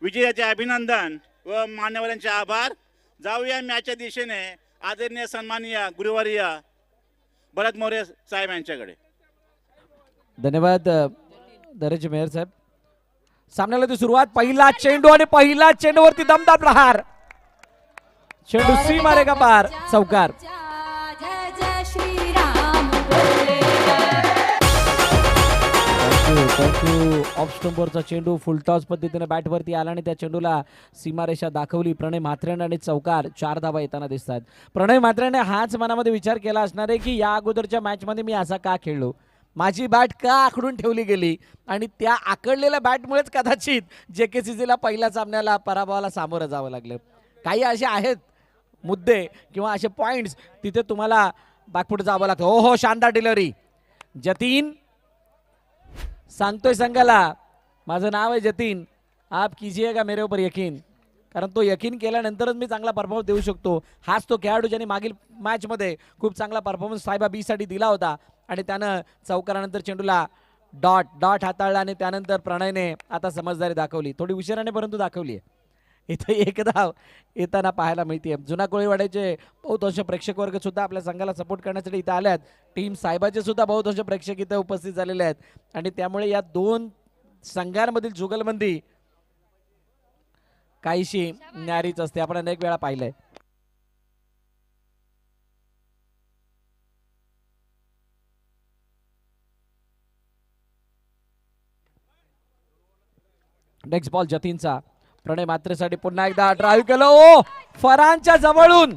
विजयाचे अभिनंदन व मान्यवरांचे आभार. जाऊया मॅचच्या दिशेने आदरणीय सन्माननीय गुरुवर्य भरत मोरे साहेब यांच्याकडे. धन्यवाद दरेज मेयर साहेब. सामन्याला ती सुरुवात. पहिला चेंडू आणि पहिला चेंडूवरती दमदार प्रहार. चेंडू सी मारेगा पार. चौकार. थँक्यू. ऑफ स्टंपवरचा चेंडू फुलटॉस पद्धतीने बॅटवरती आला आणि त्या चेंडूला सीमारेषा दाखवली प्रणय म्हात्रेने आणि चौकार. 4 धावा येताना दिसतात. प्रणय म्हात्रेने हाच मनामध्ये विचार केला असणार आहे की या अगोदरच्या मॅचमध्ये मी असा का खेळलो, माझी बॅट का आखडून ठेवली गेली आणि त्या आकडलेल्या बॅटमुळेच कदाचित JKCCला पहिल्या सामन्याला पराभवाला सामोरं जावं लागलं. काही असे आहेत मुद्दे किंवा असे पॉइंट्स तिथे तुम्हाला बॅकफुट जावं लागतं. हो हो, शानदार डिलिव्हरी. जतीन सांगतोय संघाला, माझं नाव आहे जतीन, आप कीजिएगा मेरे ऊपर यकीन. कारण तो यकीन केल्यानंतरच मी चांगला परफॉर्मन्स देऊ शकतो. हाच तो खेळाडू ज्याने मागील मॅचमध्ये खूप चांगला परफॉर्मन्स सायबा बी साठी दिला होता आणि त्यानं चौकारानंतर चेंडूला डॉट डॉट हाताळला आणि त्यानंतर प्रणयने आता समजदारी दाखवली, थोडी उशिराने परंतु दाखवली. इथे एक धाव येताना पाहायला मिळते. जुना कोळीवाड्याचे बहुतांश प्रेक्षक वर्ग सुद्धा आपल्या संघाला सपोर्ट करण्यासाठी इथं आल्यात. टीम सायबाचे सुद्धा बहुतांश प्रेक्षक इथं उपस्थित झालेले आहेत आणि त्यामुळे या दोन संघांमधील जुगलबंदी काहीशी न्यारीच असते. आपण अनेक वेळा पाहिलंय. Next ball जतीनचा. प्रणय मात्रेसाठी पुन्हा एकदा ड्राईव्ह केलं. ओ फरांच्या जवळून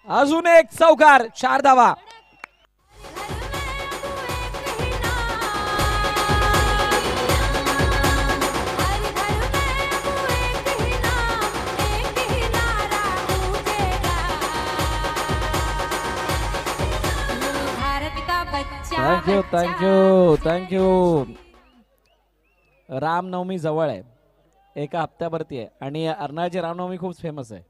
अजून एक चौकार. 4 धावा. Thank you thank you thank you. रामनवमी जवळ आहे, एका हप्त्यावरती आहे आणि अर्नाळची रामनवमी खूप फेमस आहे.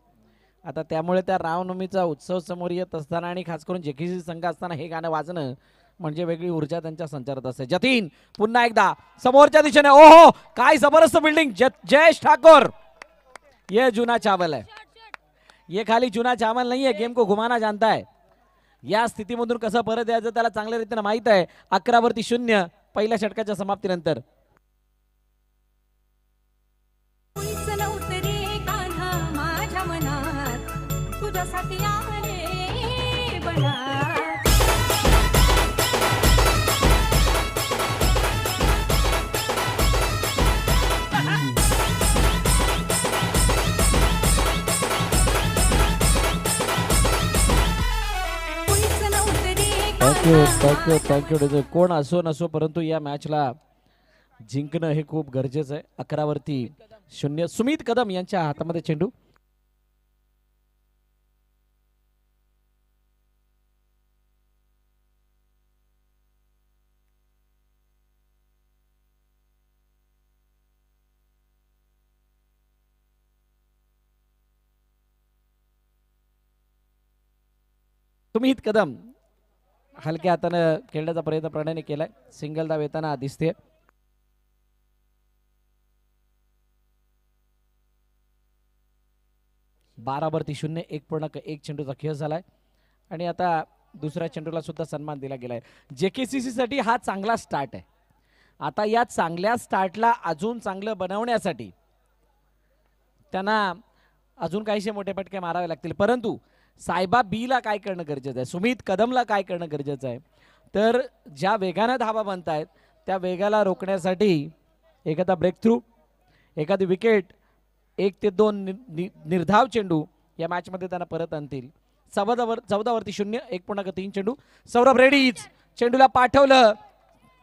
आता त्यामुळे त्या रामनवमीचा उत्सव समोर येत असताना आणि खास करून JKCC संघ असताना हे गाणं वाजणं म्हणजे वेगळी ऊर्जा त्यांच्या संचारात असते. जतीन पुन्हा एकदा समोरच्या दिशेने. ओहो, काय जबरदस्त बिल्डिंग. जयेश ठाकुर, ये जुना चावल है, ये खाली जुना चावल नहीं है, गेम को घुमाना जानता है. या स्थितीमधून कसं परत यायचं त्याला चांगल्या रीतीने माहित आहे. 11-0 पहिल्या षटकाच्या समाप्तीनंतर. Thank you thank you thank you. कोण असो नसो परंतु या मॅचला जिंकणं हे खूप गरजेचं आहे. 11-0. सुमित कदम यांच्या हातामध्ये चेंडू. सुमित कदम हलक्या हातानं खेळण्याचा प्रयत्न प्रणयने केलाय. सिंगल धाव येताना दिसते. बारावरती 0. 1.1 चेंडूचा खेळ झालाय आणि आता दुसऱ्या चेंडूला सुद्धा सन्मान दिला गेलाय. JKCC साठी हा चांगला स्टार्ट आहे. आता या चांगल्या स्टार्टला अजून चांगलं बनवण्यासाठी त्यांना अजून काहीशे मोठे फटके मारावे लागतील. परंतु सायबा बीला काय करणं गरजेचं आहे, सुमित कदमला काय करणं गरजेचं आहे, तर ज्या वेगाने धावा बनतायत त्या वेगाला रोखण्यासाठी एखादा ब्रेक थ्रू, एखादी विकेट, 1 ते 2 निर्धाव चेंडू या मॅच मध्ये त्यांना परत आणतील. 14-0. 1.3 चेंडू. सौरभ रेड्डीज चेंडूला पाठवलं,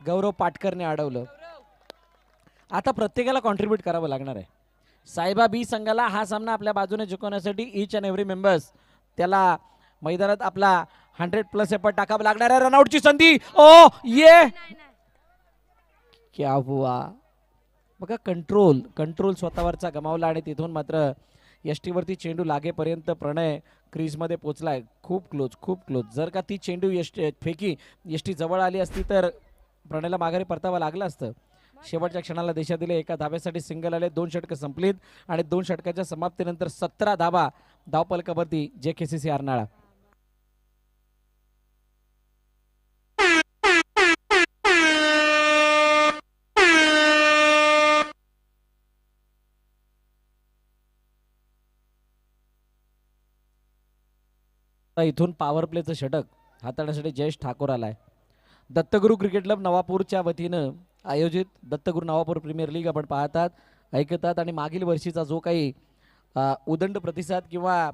गौरव पाटकरने अडवलं. आता प्रत्येकाला कॉन्ट्रीब्यूट करावं लागणार आहे. सायबा बी संघाला हा सामना आपल्या बाजूने जिंकवण्यासाठी ईच अँड एव्हरी मेंबर्स त्याला मैदानात आपला 100+ एफर्ट टाकावं लागणार आहे. रनआउटची संधी. ओ ये क्या हुआ. बघा कंट्रोल स्वतःवरचा गमावला आणि तिथून मात्र यष्टीवरती चेंडू लागेपर्यंत प्रणय क्रीजमध्ये पोहोचलाय. खूप क्लोज. जर का ती चेंडू फेकी यष्टी जवळ आली असती तर प्रणयला माघारी परतावं लागलं असतं. शेवटच्या क्षणाला दिशा दिली, एका धाब्यासाठी सिंगल आले, 2 षटकं संपलीत आणि 2 षटकाच्या समाप्तीनंतर 17 धाबा धावपलकावरती JKCC अर्नाळा. इथून पॉवर प्लेचं षटक हाताळण्यासाठी जयेश ठाकूर आलाय. दत्तगुरु क्रिकेट क्लब नवापूरच्या वतीनं आयोजित दत्तगुरु नवापूर प्रीमियर लीग आपण पाहतात, ऐकतात आणि मागील वर्षीचा जो काही उदंड प्रतिसाद किंवा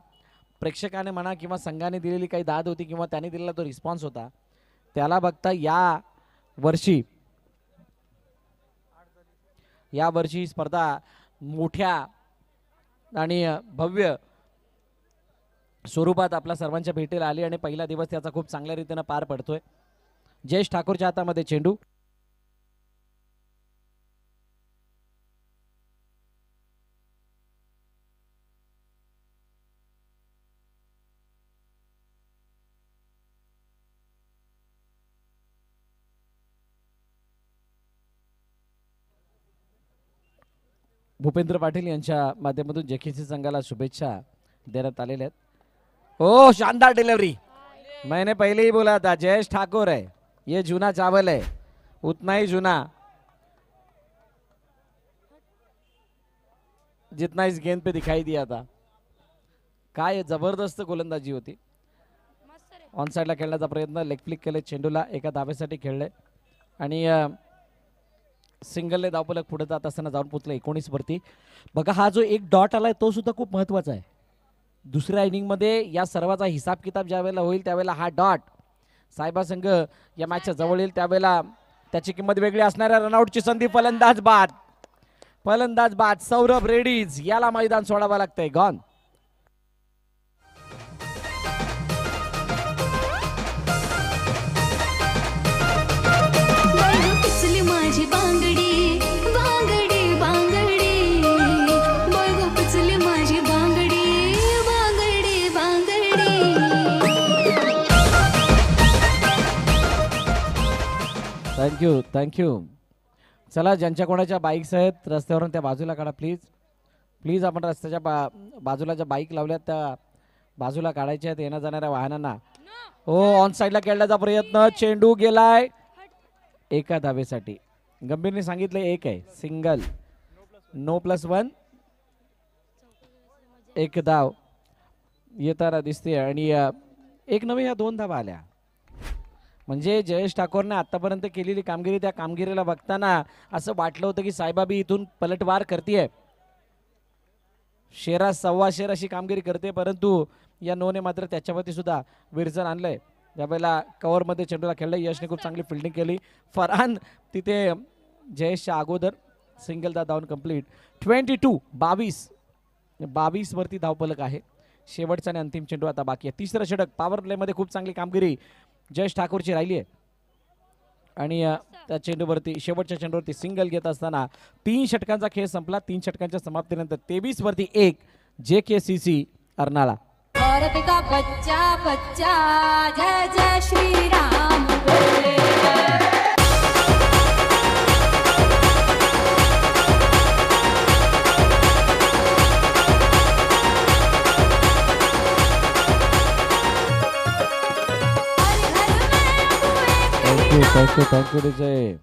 प्रेक्षकाने म्हणा किंवा संघाने दिलेली काही दाद होती किंवा त्याने दिलेला तो रिस्पॉन्स होता, त्याला बघता या वर्षी स्पर्धा मोठ्या आणि भव्य स्वरूपात आपल्या सर्वांच्या भेटीला आली आणि पहिला दिवस त्याचा खूप चांगल्या रीतीनं पार पडतोय. जयेश ठाकूरच्या हातामध्ये चेंडू. भूपेंद्र पाटील यांच्या माध्यमातून JKCC संघाला शुभेच्छा देण्यात आलेल्या आहेत. ओ शानदार डिलीवरी. मैंने पहले ही बोला था जयेश ठाकुर है, ये जूना चावल है, उतना ही जूना जितना इस गेंद पे दिखाई दिया था. काय जबरदस्त गोलंदाजी होती. ऑन साइडला खेळण्याचा प्रयत्न, लेग फ्लिक केले, चेंडूला एका धाब्यासाठी खेळले आणि सिंगलने धावपलक पुढे जात असताना जाऊन पोचले 19 वरती. बघा हा जो एक डॉट आलाय तो सुद्धा खूप महत्वाचा आहे. दुसऱ्या इनिंगमध्ये या सर्वाचा हिसाब किताब ज्या वेळेला होईल त्यावेळेला हा डॉट सायबा संघ या मॅचच्या जवळ येईल त्यावेळेला त्याची किंमत वेगळी असणार आहे. रनआउटची संधी, फलंदाज बाद सौरभ रेड्डीज याला मैदान सोडावं लागतंय. गॉन. माझी बांगडी बांगडी बांगडी बघ पिचली माझी बांगडी बांगडी बांगडी. थँक्यू. चला, ज्यांच्या कोणाच्या बाईक्स आहेत रस्त्यावरून त्या बाजूला काढा प्लीज. आपण रस्त्याच्या बाजूला ज्या बाईक लावल्यात त्या बाजूला काढायच्या आहेत येण्या जाणाऱ्या वाहनांना. हो, ऑन साईडला खेळण्याचा प्रयत्न, चेंडू गेलाय एका धावेसाठी. गंभीरने सांगितले एक आहे, सिंगल, नो +1, एक धाव येताना दिसते आणि एक नव्हे या 2 धावा आल्या. म्हणजे जयेश ठाकूरने आतापर्यंत केलेली कामगिरी, त्या कामगिरीला बघताना असं वाटलं होतं की साईबाबी इथून पलटवार करते, शेरा सव्वा शेर अशी कामगिरी करते, परंतु या नोने मात्र त्याच्यावरती सुद्धा विरजन आणलंय. यावेळेला कव्हरमध्ये चेंडूला खेळलं, यशने खूप चांगली फिल्डिंग केली. फरहान तिथे जयेशच्या अगोदर सिंगल दा डाऊन कंप्लीट. 22 वरती धावपलक आहे. शेवटचा आणि अंतिम चेंडू आता बाकी आहे. तिसरं षटक पॉवर प्लेमध्ये खूप चांगली कामगिरी जयेश ठाकूरची राहिली आहे आणि त्या चेंडूवरती शेवटच्या चेंडूवरती सिंगल घेत असताना 3 षटकांचा खेळ संपला. 3 षटकांच्या समाप्तीनंतर 23 वरती 1 JKCC अर्नाळा. औरत का बच्चा बच्चा जय जय श्री राम बोले. थँक्यू विजय.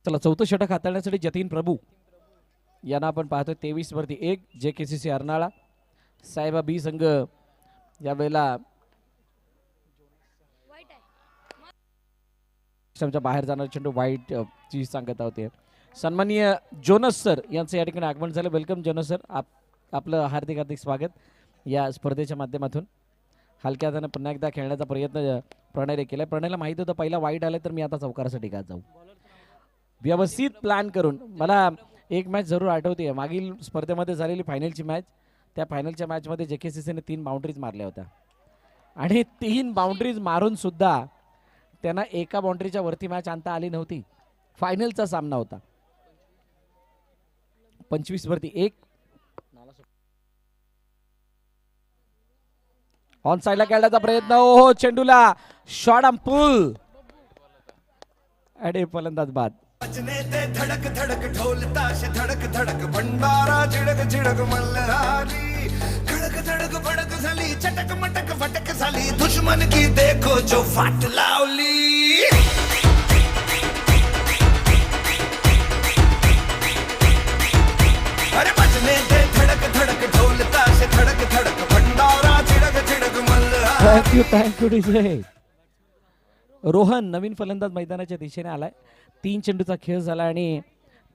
चला, 4थं षटक हाताळण्यासाठी जतीन प्रभू यांना आपण पाहतोय. 23 वरती 1 JKCC अर्नाळा. साहेबा बी संघ यावेळेला बाहेर जाणार चेंडू वाईट ची सांगत होते. सन्माननीय जोनस सर यांचं या ठिकाणी आगमन झालं. वेलकम जोनस सर, आपलं हार्दिक स्वागत या स्पर्धेच्या माध्यमातून. हलक्या हाताने पुन्हा एकदा खेळण्याचा प्रयत्न प्रणयने केलाय. प्रणयला माहिती होतं पहिला वाईट आलं तर मी आता चौकारासाठी का जाऊ. व्यवस्थित प्लॅन करून मला एक मॅच जरूर आठवते, मागील स्पर्धेमध्ये झालेली फायनलची मॅच. त्या फायनलच्या मॅचमध्ये JKCCने 3 बाउंड्रीज मारल्या होत्या आणि 3 बाउंड्रीज मारून सुद्धा त्यांना एका बाउंड्रीच्या वरती मॅच आणता आली नव्हती. फायनलचा सामना होता. 25 वरती 1. ऑन साइडला खेळण्याचा प्रयत्न. ओहो, चेंडूला शॉट अंपुल. अडे फलंदाज बाद. बजने ते धडक धडक ढोल ताश धडक धडक भंडारा झिडक झिडक मल्हारी खडक धडक भडक झाली चटक मटक फटक झाली दुश्मन की देखो जो फाट लावली. अरे बजने ते धडक धडक ढोल ताश धडक धडक भंडारा झिडक झिडक मल्हारी. Thank you DJ. रोहन नवीन फलंदाज मैदानाच्या दिशेने आलाय. 3 चेंडूचा खेळ झाला आणि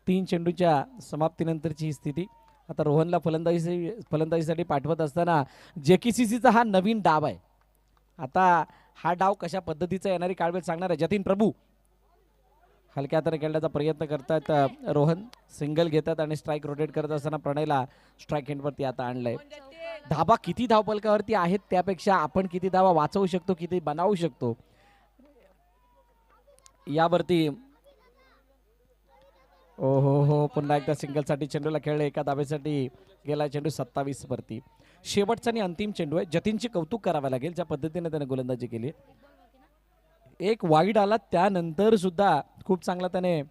3 चेंडूच्या समाप्तीनंतरची ही स्थिती. आता रोहनला फलंदाजीसाठी पाठवत असताना जेकेसीसीचा हा नवीन डाव आहे. आता हा डाव कशा पद्धतीचा येणारी काळवेळ सांगणार आहे. जतीन प्रभू हलक्या हाताने खेळण्याचा प्रयत्न करतात. रोहन सिंगल घेतात आणि स्ट्राईक रोटेट करत असताना प्रणयला स्ट्राईक एंडवरती आता आणलंय. धाबा किती धावपलकावरती आहेत त्यापेक्षा आपण किती धावा वाचवू शकतो, किती बनावू शकतो यावरती. ओ हो, पुन्हा एकदा सिंगलसाठी चेंडूला खेळले. एका धावेसाठी गेला चेंडू 27 वरती. शेवटचा आणि अंतिम चेंडू आहे. जतीनचे कौतुक करावं लागेल ज्या पद्धतीने त्याने गोलंदाजी केली. एक वाईड आला त्यानंतर सुद्धा खूप चांगला त्याने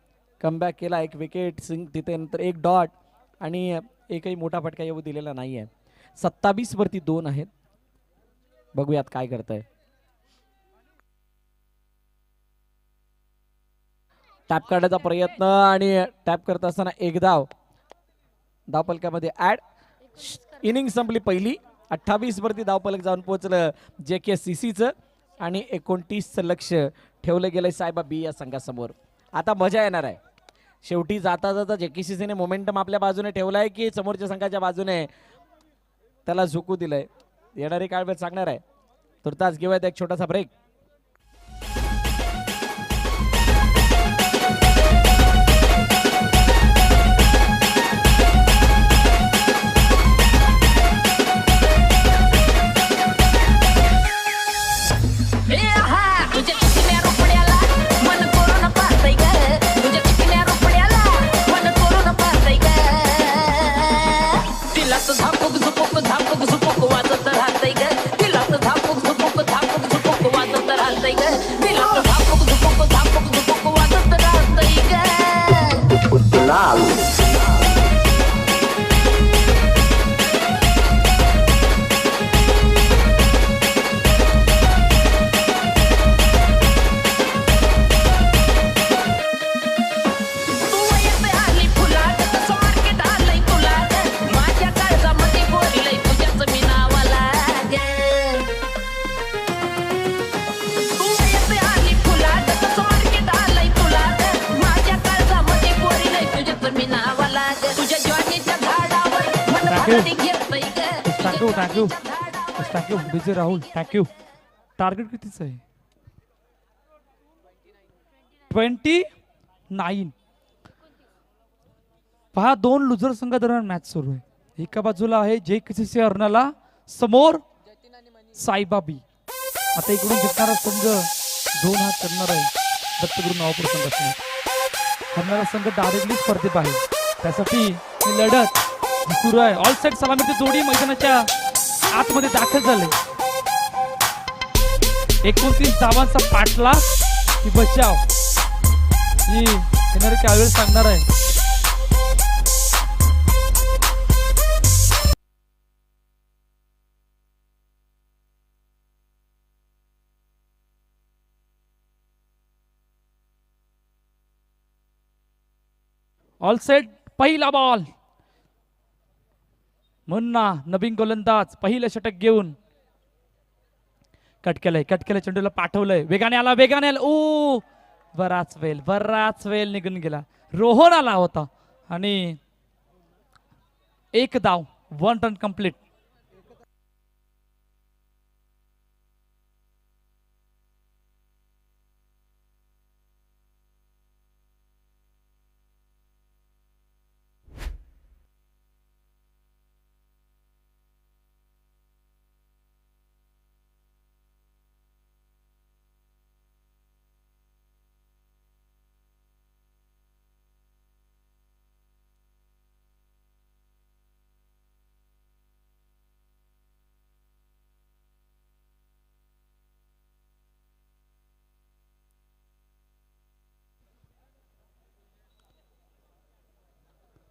कमबॅक केला. एक विकेट तिथे नंतर 1 डॉट आणि एकही मोठा फटका येऊ दिलेला नाही आहे. 27 वरती 2 आहेत. बघूयात काय करताय. टॅप काढण्याचा प्रयत्न आणि टॅप करत असताना 1 धाव धावपलकामध्ये ऍड. इनिंग संपली पहिली. 28 वरती धावपलक जाऊन पोहोचलं जेकेसीसीचं आणि 29चं लक्ष ठेवलं गेलंय सायबा बी या संघासमोर. आता मजा येणार आहे. शेवटी जाता जाता जेकेसीसीने मोमेंटम आपल्या बाजूने ठेवलाय की समोरच्या संघाच्या बाजूने त्याला झुकू दिलंय. येणारी काळवेळ सांगणार आहे. तुर्तास घेऊयात एक छोटासा ब्रेक. थँक्यू विजय राहुल. थँक्यू. टार्गेट कितीच आहे? 29. पहा 2 लुझर संघादरम्यान मॅच सुरू आहे. एका बाजूला आहे जेकेसीसी अर्नाला, समोर सायबा बी. आता इकडून जिंकणारा संघ 2 हात करणार आहे दत्तगुरु नवापूर संघासमोर. हरणारा संघ डायरेक्टली स्पर्धेत आहे. त्यासाठी ही लढत सुरू आहे. ऑल सेट सलामीची जोडी मैदानाच्या आतमध्ये दाखल झाले. 29 धावांचा पाठला की बचाव ही येणारी काळवेळ सांगणार आहे. All set. पहिला बॉल. मुन्ना नवीन गोलंदाज पहिलं षटक घेऊन कट केलंय चेंडूला पाठवलंय. वेगाने आला. ओ बराच वेळ निघून गेला. रोहन आला होता आणि 1 धाव 1 रन कंप्लीट.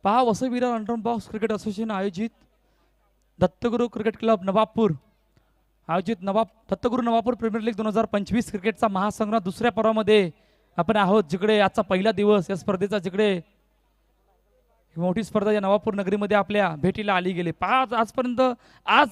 पहा Vasai Virar under box cricket association आयोजित दत्तगुरु क्रिकेट क्लब नवापूर आयोजित दत्तगुरु नवापूर प्रीमियर लीग 2025 क्रिकेटचा महासंग्राम दुसऱ्या पर्वामध्ये आपण आहोत, जिकडे आजचा पहिला दिवस या स्पर्धेचा, जिकडे मोठी स्पर्धा या नवापूर नगरीमध्ये आपल्या भेटीला आली गेली. पहा आजपर्यंत आज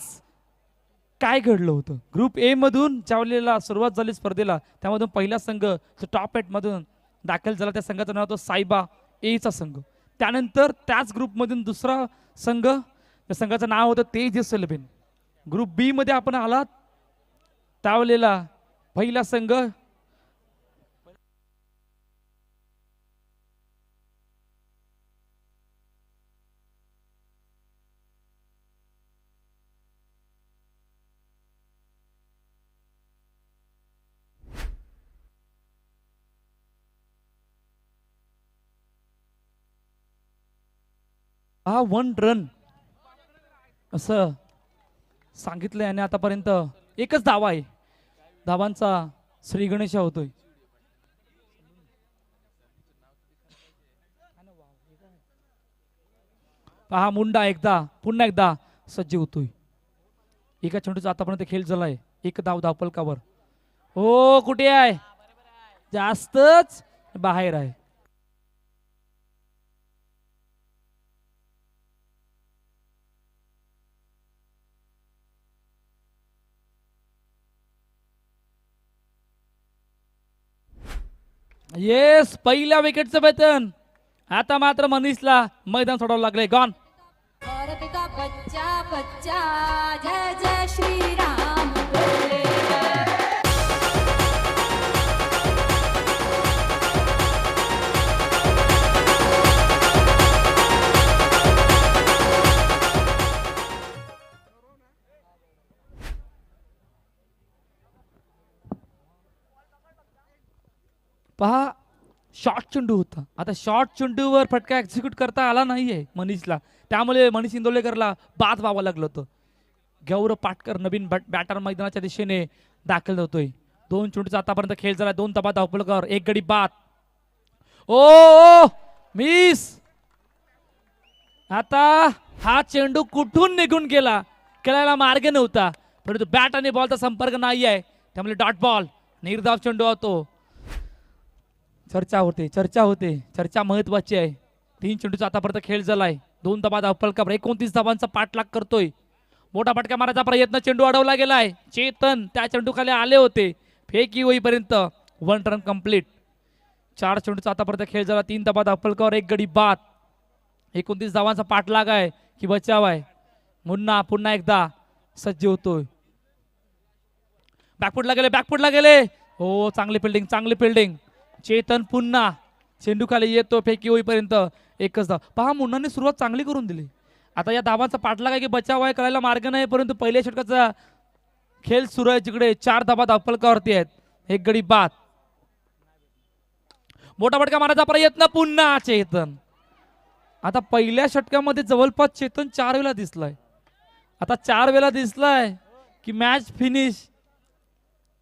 काय घडलं होतं. ग्रुप ए मधून ज्यावेळेला सुरुवात झाली स्पर्धेला, त्यामधून पहिला संघ जो टॉप 8 मधून दाखल झाला, त्या संघाचं नाव होतं साईबा एचा संघ. त्यानंतर त्याच ग्रुपमधून दुसरा संघ, त्या संघाचं नाव होतं तेजस 11. ग्रुप बी मध्ये आपण आलात त्यावेळेला पहिला संघ हा 1 रन असं सांगितलंय आणि आतापर्यंत एकच धावा आहे. धावांचा श्री गणेशा होतोय. पहा मुंडा पुन्हा एकदा सज्ज होतोय. एका चेंडूचा आतापर्यंत खेळ झालाय. एक धाव धावपलकावर. हो कुठे आहे, जास्तच बाहेर आहे. येस, पहिल्या विकेटचं वेतन. आता मात्र मनीषला मैदान सोडावं लागलंय. गॉन. भारत का बच्चा बच्चा जय जय श्री राम बोलेगा. पहा शॉर्ट चेंडू होता. आता शॉर्ट चेंडूवर फटका एक्झिक्यूट करता आला नाहीये मनीषला, त्यामुळे मनीष इंदोलेकरला बाद व्हावं लागलं होतं. गौरव पाटकर नवीन बॅटर मैदानाच्या दिशेने दाखल होतोय. 2 चेंडूचा आतापर्यंत खेळ झाला. 2 धावा धावपलकावर, 1 गडी बाद. ओ मिस. आता हा चेंडू कुठून निघून गेला, खेळायला मार्ग नव्हता, परंतु बॅट आणि बॉलचा संपर्क नाही आहे, त्यामुळे डॉट बॉल. निर्धाव चेंडू होतो. चर्चा होते. चर्चा महत्वाची आहे. 3 चेंडूचा आतापर्यंत खेळ झालाय. 2 धावा धावपलकावर, 29 धावांचा पाठलाग करतोय. मोठा फटका मारायचा प्रयत्न, चेंडू अडवला गेलाय. चेतन त्या चेंडू खाली आले होते. फेकी होईपर्यंत 1 रन कंप्लीट. 4 चेंडूचा आतापर्यंत खेळ झाला. 3 धावा धावपलकावर, 1 गडी बाद. 29 धावांचा पाठलाग आहे की बचाव आहे. मुन्ना पुन्हा एकदा सज्ज होतोय. बॅकफुटला गेले. हो चांगली फिल्डिंग. चेतन पुन्हा चेंडू खाली येतो. फेकी होईपर्यंत 1च धाव. पहा मुन्नाने सुरुवात चांगली करून दिली. आता या धावांचा पाठलाग आहे की बचाव आहे करायला मार्ग नाही, परंतु पहिल्या षटकाचा खेळ सुरू आहे, जिकडे 4 धावा धावपलकावरती आहेत. 1 गडी बाद. मोठा फटका मारायचा प्रयत्न, पुन्हा चेतन. आता पहिल्या षटकामध्ये जवळपास चेतन 4 वेळा दिसलाय. आता 4 वेळा दिसलाय की मॅच फिनिश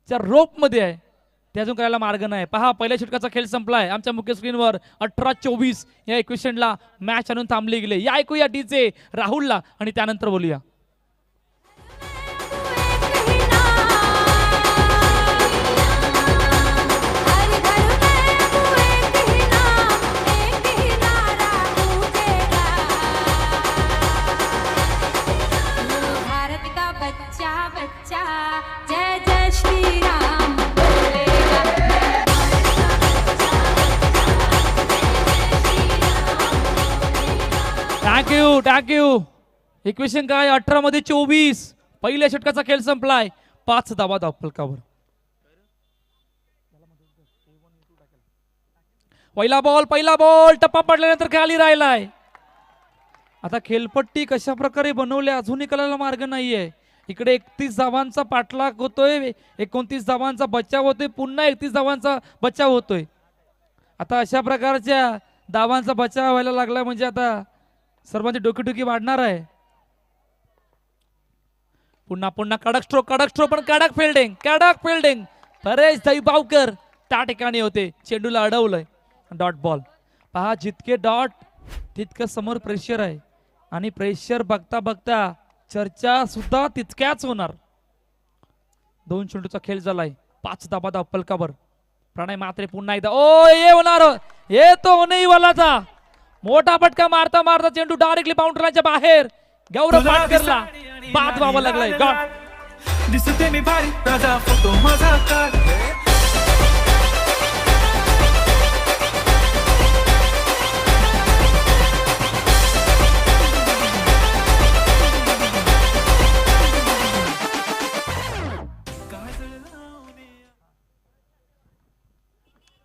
च्या रोप मध्ये आहे, ते अजून करायला मार्ग नाही. पहा पहिल्या षटकाचा खेळ संपलाय. आमच्या मुख्य स्क्रीनवर 18-24 या इक्वेशनला मॅच आणून थांबली गेली. या ऐकूया डीजे राहुलला आणि त्यानंतर बोलूया. भारत का बच्चा बच्चा जय जय श्री राम बोलेगा. थँक्यू. इक्वेशन काय 18 मध्ये 24. पहिल्या षटकाचा खेळ संपलाय. 5 धावा धावपलकावर. पहिला बॉल टप्पा पडल्यानंतर खाली राहिलाय. आता खेळपट्टी कशा प्रकारे बनवली अजूनही कळायला मार्ग नाहीये. इकडे 31 धावांचा पाठलाग होतोय, 29 धावांचा बचाव होतोय, पुन्हा 31 धावांचा बचाव होतोय. आता अशा प्रकारच्या धावांचा बचाव व्हायला लागला म्हणजे आता सर्वांची डोकीटोकी वाढणार आहे. पुन्हा कडक स्ट्रोक पण कडक फिल्डिंग. परेश दैबावकर त्या ठिकाणी होते, चेंडूला अडवलंय. Dot ball. पहा जितके डॉट तितकं समोर प्रेशर आहे आणि प्रेशर बघता बघता चर्चा सुद्धा तितक्याच होणार. 2 चेंडूचा खेळ झालाय. 5 धावा पलकावर. प्रणय मात्रे पुन्हा एकदा ओ ये होणार ये तो नाही वालाचा मोठा फटका मारता मारता चेंडू डायरेक्टली बाउंड्री लाईनच्या बाहेर. गौरव पाटकरला बाद व्हावं लागलाय. गॉड दिसते मी भारी राजा फोटो माझा काढ.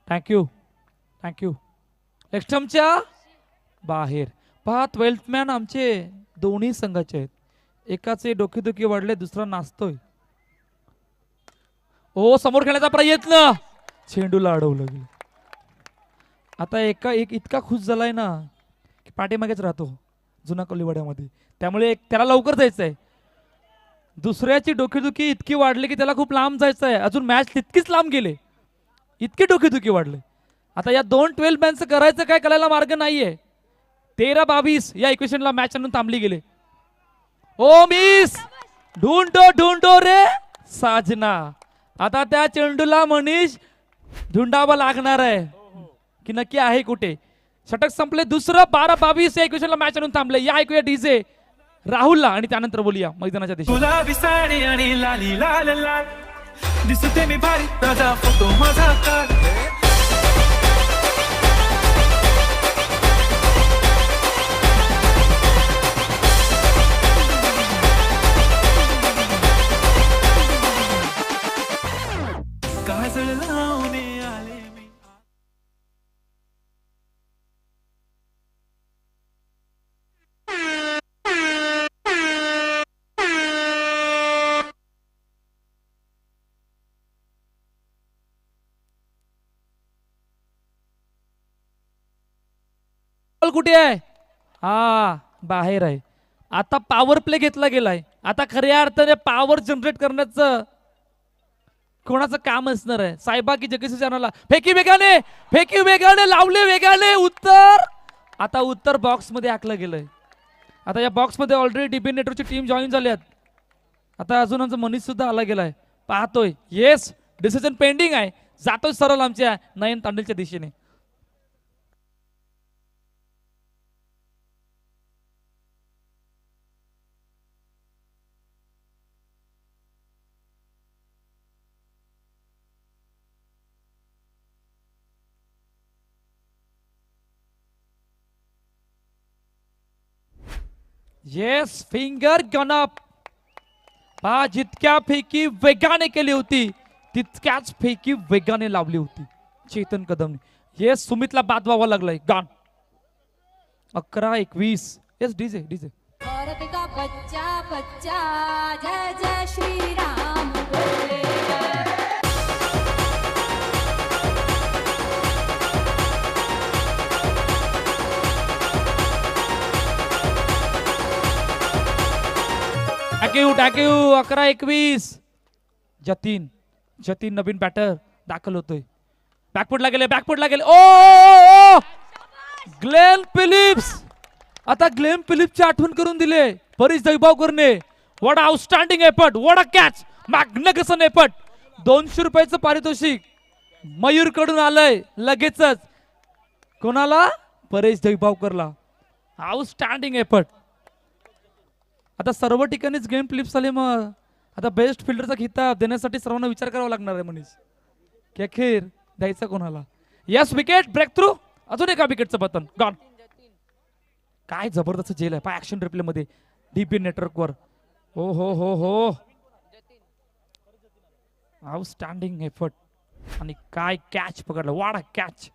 Thank you thank you. लेक्स्टमच्या बाहेर पहा 12th मॅन आमचे दोन्ही संघाचे आहेत. एकाचे डोकेदुखी वाढले दुसरा नाचतोय. ओ समोर खेळण्याचा प्रयत्न चेंडूला अडवलं गेलं. आता एक इतका खुश झालाय ना की पाठीमागेच राहतो जुना कोलीवाड्यामध्ये. त्यामुळे त्याला लवकर जायचंय. दुसऱ्याची डोकेदुखी इतकी वाढली की त्याला खूप लांब जायचं आहे. अजून मॅच तितकीच लांब गेले. इतकी डोकेदुखी वाढले. आता या 2 12 मॅनचं करायचं काय कळायला मार्ग नाहीये. 13-22 या इक्वेशनला मॅच आणून थांबली गेले. ओ मिस ढूंढो रे साजना. आता त्या चेंडूला मनीष ढूंढावा लागणार आहे की नक्की आहे कुठे. षटक संपले. दुसरं 12-22 या इक्वेशनला मॅच आणून थांबले. या ऐकूया डीजे राहुलला आणि त्यानंतर बोलूया मैदानाच्या दिशेने. गुलाबी साडी आणि लाली लाल लाल दिसते मी भारी राजा फोटो माझा काढ. काजळ लावणे आले मी. कुठे आहे? हा बाहेर आहे. आता पॉवर प्ले घेतला गेलाय. आता खऱ्या अर्थाने पॉवर जनरेट करण्याचं कोणाचं काम असणार आहे? साहेबा की जगेश चॅनलला फेकी वेगाने लावले वेगाने उत्तर. आता उत्तर बॉक्स मध्ये आखलं गेलंय. आता या बॉक्स मध्ये ऑलरेडी डीबी नेटवर्कची टीम जॉईन झाली आहेत. आता अजून आमचा मनीष सुद्धा आला गेलाय. पाहतोय येस डिसिजन पेंडिंग आहे. जातोय सरळ आमच्या नयन तांडेलच्या दिशेने. Yes finger gun up. पहा जितक्या फेकी वेगाने केली होती तितक्याच फेकी वेगाने लावली होती चेतन कदमने. येस सुमितला बाद व्हावा लागलाय. गॉन 11-21. येस डीजे औरत का बच्चा बच्चा जय जय श्री राम बोले. टाक्यू 11-21. जतीन नवीन बॅटर दाखल होतोय. बॅकफुटला गेले. Oh Glenn Phillips. आता ग्लेन फिलिप्सची आठवण करून दिले परेश दैबावकरने. What outstanding effort. What a catch. Magnificent effort. 200 रुपयाचं पारितोषिक मयूर कडून आलंय लगेचच. कोणाला? परेश दैबावकरला. Outstanding effort. आता सर्व ठिकाणीच गेम फ्लिप्स आले. मग आता बेस्ट फिल्डरचा खिताब देण्यासाठी सर्वांना विचार करावा लागणार आहे मनीष की अखेर द्यायचा कोणाला. Yes wicket breakthrough. अजून एका विकेटचं बटन गॉन. काय जबरदस्त जेल आहे पा ऍक्शन रिप्ले मध्ये डीपी नेटवर्कवर. हो आउटस्टँडिंग एफर्ट. आणि काय कॅच पकडला. वाडा कॅच.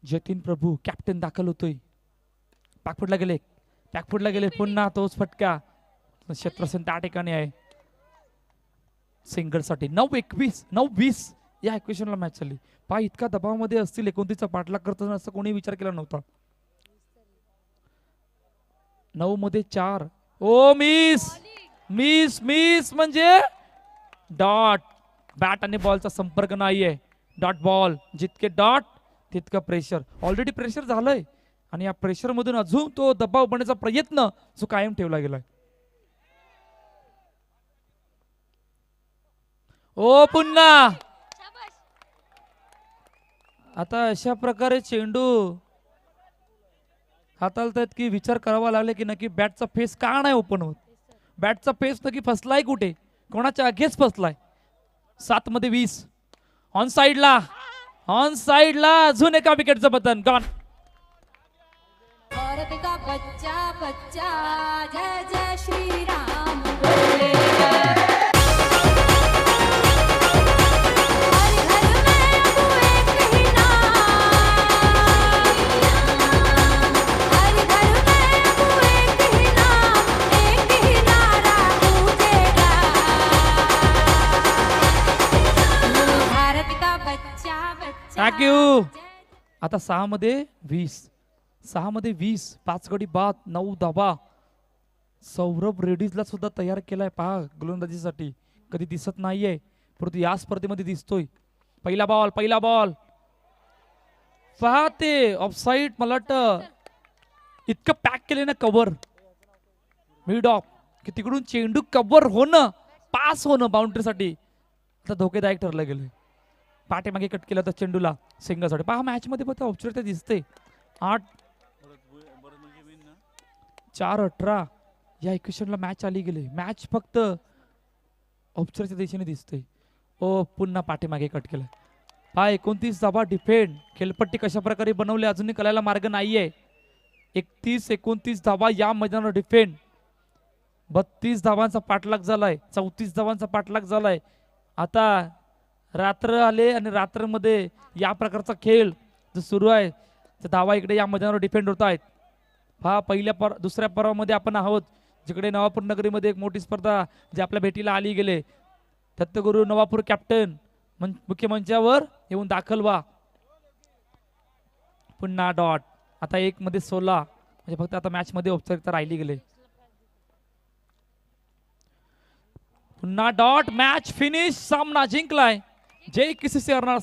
जतीन प्रभू कॅप्टन दाखल होतोय. बॅकफुटला गेले. पुन्हा तोच फटका. क्षेत्रसेन त्या ठिकाणी आहे सिंगल साठी. 9-21 या इक्वेशनला मॅच झाली. पहा इतका दबावामध्ये असतील 29चा पाठलाग करताना असं कोणी विचार केला नव्हता. 9 मध्ये 4. ओ मिस म्हणजे डॉट. बॅट आणि बॉलचा संपर्क नाहीये. Dot ball. जितके डॉट तितकं प्रेशर ऑलरेडी प्रेशर झालंय आणि या प्रेशर मधून अजून तो दबाव बनण्याचा प्रयत्न जो कायम ठेवला गेलाय. ओ पुन्हा आता अशा प्रकारे चेंडू हाताळतायत की विचार करावा लागले की नक्की बॅटचा फेस का नाही ओपन होत. बॅटचा फेस नक्की फसलाय कुठे, कोणाच्या अगेन्स्ट फसलाय. 7 मध्ये 20 ऑन साइडला अजून एका विकेटचं बटन गॉन. भारत का बच्चा बच्चा जय जय श्री राम बोले हर घर में अब एक ही नाम, हर घर में अब एक ही नाम, एक ही नारा गूंजेगा, भारत का बच्चा बच्चा. Thank you. आता 6 मध्ये 20 5 गडी बाद 9 धाबा. सौरभ रेड्डीजला सुद्धा तयार केलाय पहा गोलंदाजीसाठी. कधी दिसत नाहीये परंतु या स्पर्धेमध्ये दिसतोय. पहिला बॉल पहा ते ऑफसाईड. मला वाटतं इतकं पॅक केले ना कव्हर मिड ऑफ की तिकडून चेंडू कव्हर होणं पास होणं बाउंड्रीसाठी आता धोकेदायक ठरलं गेलं. पाठीमागे कट केला तर चेंडूला सिंगलसाठी. पहा मॅच मध्ये पण औपचारिकता दिसते. 8-4-18 या इक्वेशनला मॅच आली गेली. मॅच फक्त औपचारिकच्या दिशेने दिसते. ओ पुन्हा पाठीमागे कट केलं. हा 29 धाबा डिफेंड. खेळपट्टी कशा प्रकारे बनवली अजूनही कळायला मार्ग नाहीये. 31-29 धाबा या मैदानावर डिफेंड. 32 धावांचा पाठलाग झालाय. 34 धावांचा पाठलाग झालाय. आता रात्र आले आणि रात्रमध्ये या प्रकारचा खेळ जो सुरू आहे त्या धावा इकडे या मैदानावर डिफेंड होत आहेत. हा दुसऱ्या पर्वामध्ये आपण आहोत जिकडे नवापूर नगरीमध्ये एक मोठी स्पर्धा जी आपल्या भेटीला आली गेले. दत्तगुरू नवापूर कॅप्टन मुख्य मंचावर येऊन दाखल व्हा. पुन्हा डॉट. आता 1 मध्ये 16 म्हणजे फक्त आता मॅच मध्ये औपचारिकता राहिली गेले. पुन्हा डॉट. Match finish. सामना जिंकलाय. जय KCC अर्नाळा.